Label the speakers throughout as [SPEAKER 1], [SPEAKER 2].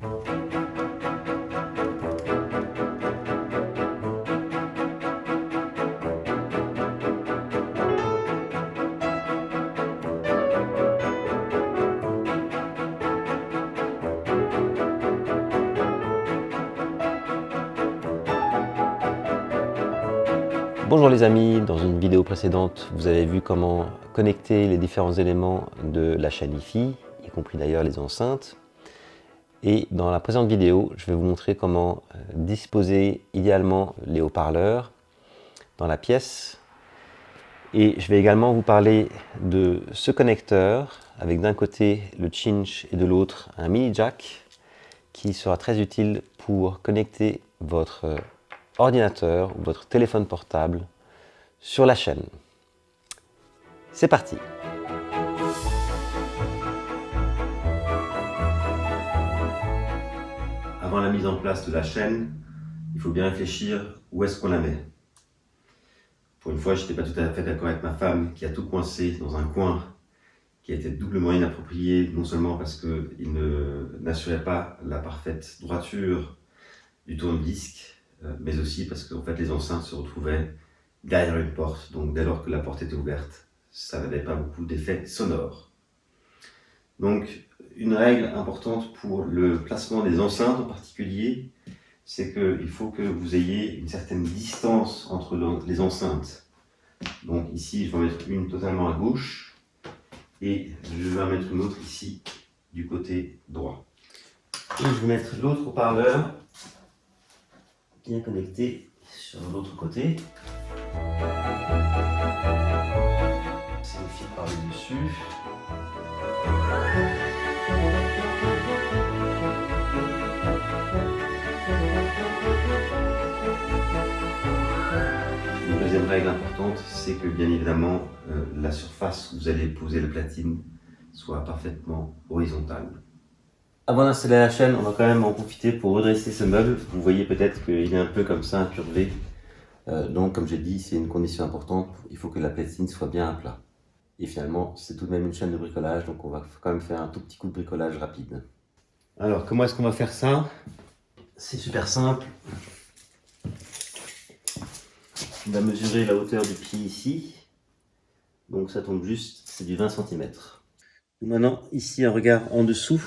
[SPEAKER 1] Bonjour les amis, dans une vidéo précédente, vous avez vu comment connecter les différents éléments de la chaîne Hi-Fi, y compris d'ailleurs les enceintes. Et dans la présente vidéo, je vais vous montrer comment disposer idéalement les haut-parleurs dans la pièce. Et je vais également vous parler de ce connecteur, avec d'un côté le cinch et de l'autre un mini jack, qui sera très utile pour connecter votre ordinateur ou votre téléphone portable sur la chaîne. C'est parti! Avant la mise en place de la chaîne, il faut bien réfléchir où est-ce qu'on la met. Pour une fois, je n'étais pas tout à fait d'accord avec ma femme qui a tout coincé dans un coin qui a été doublement inapproprié, non seulement parce qu'il n'assurait pas la parfaite droiture du tourne-disque, mais aussi parce que en fait, les enceintes se retrouvaient derrière une porte, donc dès lors que la porte était ouverte, ça n'avait pas beaucoup d'effet sonore. Donc, une règle importante pour le placement des enceintes en particulier, c'est qu'il faut que vous ayez une certaine distance entre les enceintes. Donc ici, je vais en mettre une totalement à gauche et je vais en mettre une autre ici du côté droit. Et je vais mettre l'autre haut-parleur bien connecté sur l'autre côté. C'est le fil par le dessus. Une deuxième règle importante, c'est que bien évidemment la surface où vous allez poser la platine soit parfaitement horizontale. Avant d'installer la chaîne, on va quand même en profiter pour redresser ce meuble. Vous voyez peut-être qu'il est un peu comme ça, incurvé. Donc comme j'ai dit, c'est une condition importante, il faut que la platine soit bien à plat. Et finalement, c'est tout de même une chaîne de bricolage, donc on va quand même faire un tout petit coup de bricolage rapide. Alors, comment est-ce qu'on va faire ça? C'est super simple. On va mesurer la hauteur du pied ici. Donc ça tombe juste, c'est du 20 cm. Maintenant, ici, un regard en dessous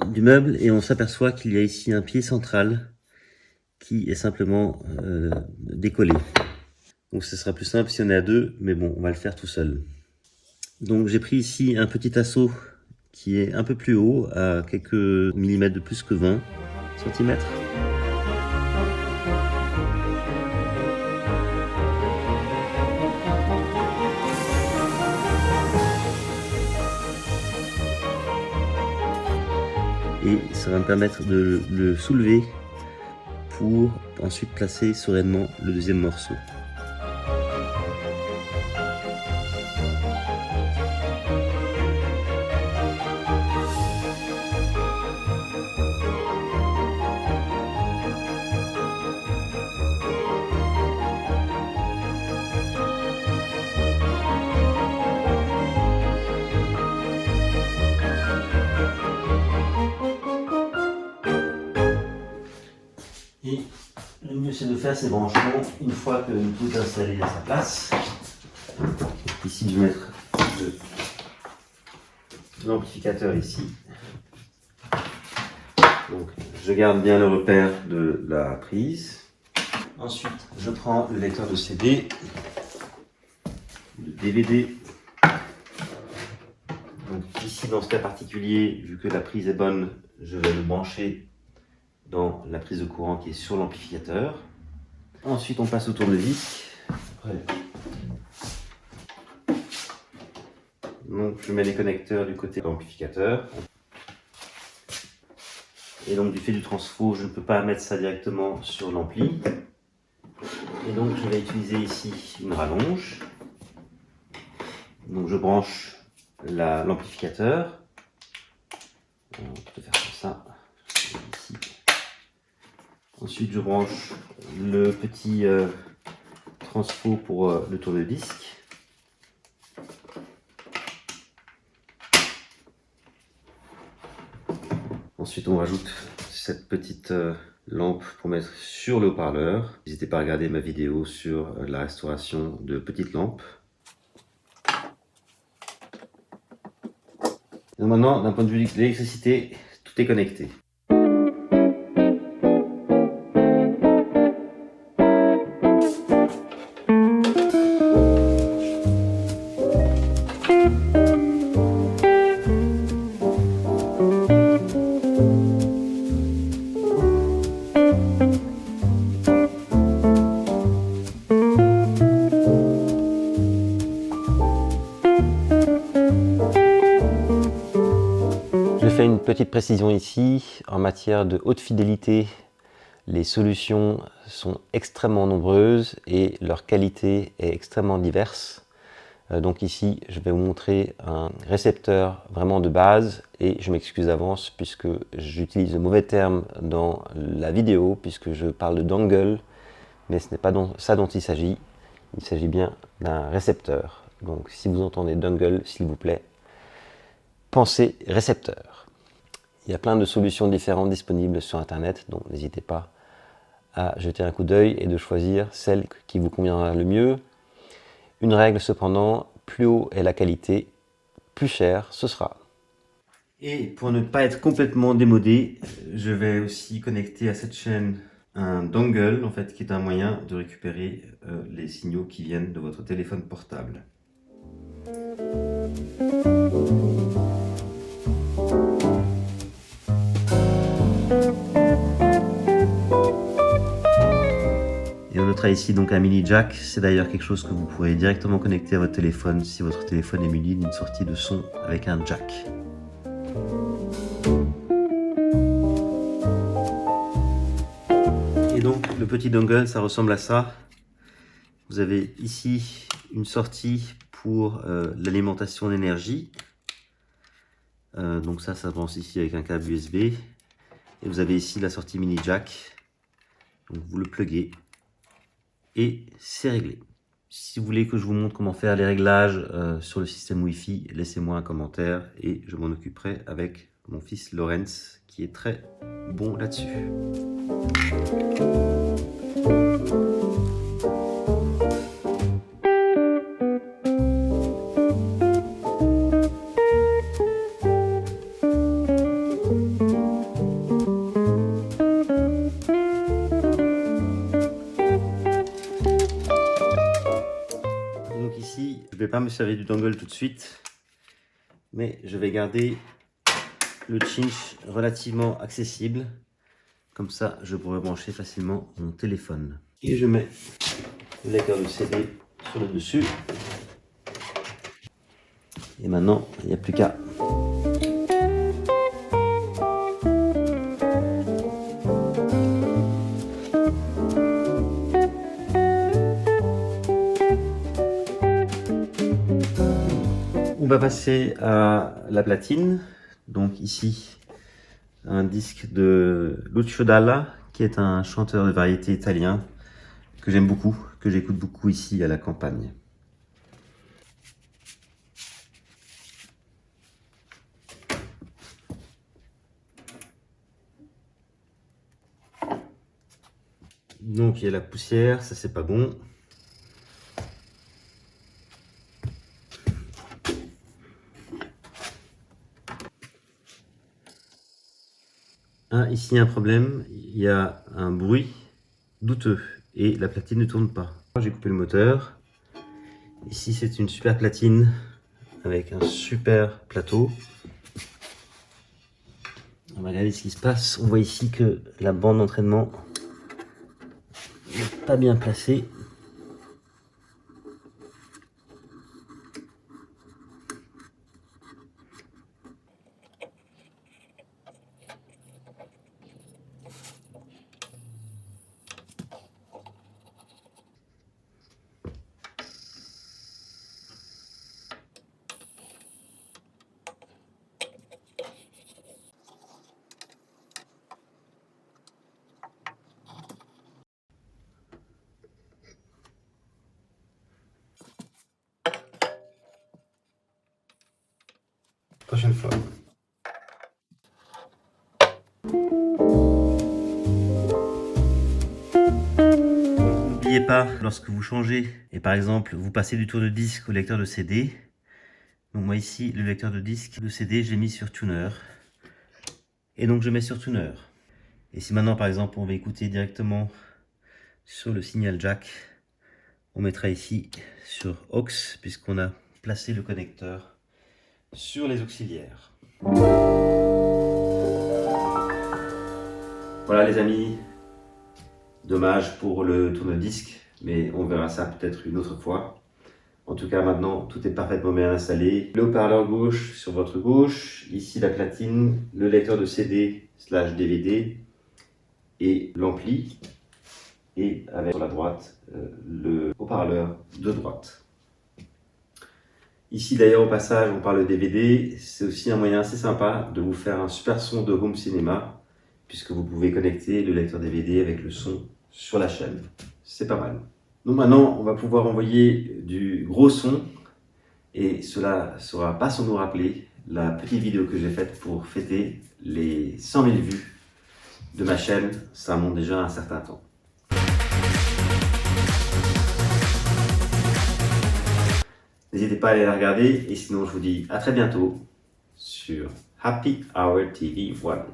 [SPEAKER 1] du meuble et on s'aperçoit qu'il y a ici un pied central qui est simplement décollé. Donc ce sera plus simple si on est à deux, mais bon, on va le faire tout seul. Donc j'ai pris ici un petit assaut qui est un peu plus haut, à quelques millimètres de plus que 20 cm. Et ça va me permettre de le soulever pour ensuite placer sereinement le deuxième morceau. Et le mieux c'est de faire ces branchements une fois que tout est installé à sa place. Ici je vais mettre l'amplificateur ici. Donc je garde bien le repère de la prise. Ensuite je prends le lecteur de CD, de DVD. Donc ici dans ce cas particulier, vu que la prise est bonne, je vais le brancher dans la prise de courant qui est sur l'amplificateur. Ensuite on passe au tournevis. Donc je mets les connecteurs du côté de l'amplificateur. Et donc du fait du transfo, je ne peux pas mettre ça directement sur l'ampli. Et donc je vais utiliser ici une rallonge. Donc je branche l'amplificateur. On peut faire comme ça. Ici. Ensuite je branche le petit transfo pour le tourne-disque. Ensuite, on rajoute cette petite lampe pour mettre sur le haut-parleur. N'hésitez pas à regarder ma vidéo sur la restauration de petites lampes. Et maintenant, d'un point de vue de l'électricité, tout est connecté. Je fais une petite précision ici, en matière de haute fidélité, les solutions sont extrêmement nombreuses et leur qualité est extrêmement diverse. Donc ici, je vais vous montrer un récepteur vraiment de base et je m'excuse d'avance puisque j'utilise le mauvais terme dans la vidéo puisque je parle de dongle, mais ce n'est pas ça dont il s'agit bien d'un récepteur. Donc si vous entendez dongle, s'il vous plaît, pensez récepteur. Il y a plein de solutions différentes disponibles sur internet, donc n'hésitez pas à jeter un coup d'œil et de choisir celle qui vous conviendra le mieux. Une règle cependant, plus haut est la qualité, plus cher ce sera. Et pour ne pas être complètement démodé, je vais aussi connecter à cette chaîne un dongle, en fait, qui est un moyen de récupérer les signaux qui viennent de votre téléphone portable. Et on notera ici donc un mini jack, c'est d'ailleurs quelque chose que vous pourrez directement connecter à votre téléphone si votre téléphone est muni d'une sortie de son avec un jack. Et donc le petit dongle, ça ressemble à ça. Vous avez ici une sortie pour l'alimentation d'énergie. Donc ça branche ici avec un câble USB. Et vous avez ici la sortie mini jack. Donc vous le pluguez. Et c'est réglé. Si vous voulez que je vous montre comment faire les réglages sur le système Wi-Fi, laissez-moi un commentaire et je m'en occuperai avec mon fils Lorenz qui est très bon là-dessus. Donc ici, je ne vais pas me servir du dongle tout de suite, mais je vais garder le cinch relativement accessible. Comme ça, je pourrai brancher facilement mon téléphone. Et je mets le lecteur de CD sur le dessus. Et maintenant, il n'y a plus qu'à. On va passer à la platine. Donc ici, un disque de Lucio Dalla, qui est un chanteur de variété italien que j'aime beaucoup, que j'écoute beaucoup ici à la campagne. Donc il y a la poussière, ça c'est pas bon. Ah, ici il y a un problème, il y a un bruit douteux et la platine ne tourne pas. J'ai coupé le moteur. Ici c'est une super platine avec un super plateau. On va regarder ce qui se passe. On voit ici que la bande d'entraînement n'est pas bien placée. Prochaine fois. pas, lorsque vous changez, et par exemple, vous passez du tourne-disque au lecteur de CD. Donc moi ici, le lecteur de disque de CD, je l'ai mis sur Tuner. Et donc je mets sur Tuner. Et si maintenant, par exemple, on va écouter directement sur le signal jack, on mettra ici sur aux, puisqu'on a placé le connecteur sur les auxiliaires. Voilà les amis, dommage pour le tourne-disque, mais on verra ça peut-être une autre fois. En tout cas maintenant tout est parfaitement bien installé. Le haut-parleur gauche sur votre gauche, ici la platine, le lecteur de CD/DVD et l'ampli, et avec sur la droite le haut-parleur de droite. Ici d'ailleurs au passage on parle de DVD, c'est aussi un moyen assez sympa de vous faire un super son de home cinéma, puisque vous pouvez connecter le lecteur DVD avec le son sur la chaîne. C'est pas mal. Donc maintenant, on va pouvoir envoyer du gros son, et cela sera pas sans nous rappeler la petite vidéo que j'ai faite pour fêter les 100 000 vues de ma chaîne. Ça remonte déjà un certain temps. N'hésitez pas à aller la regarder, et sinon je vous dis à très bientôt sur Happy Hour TV 1.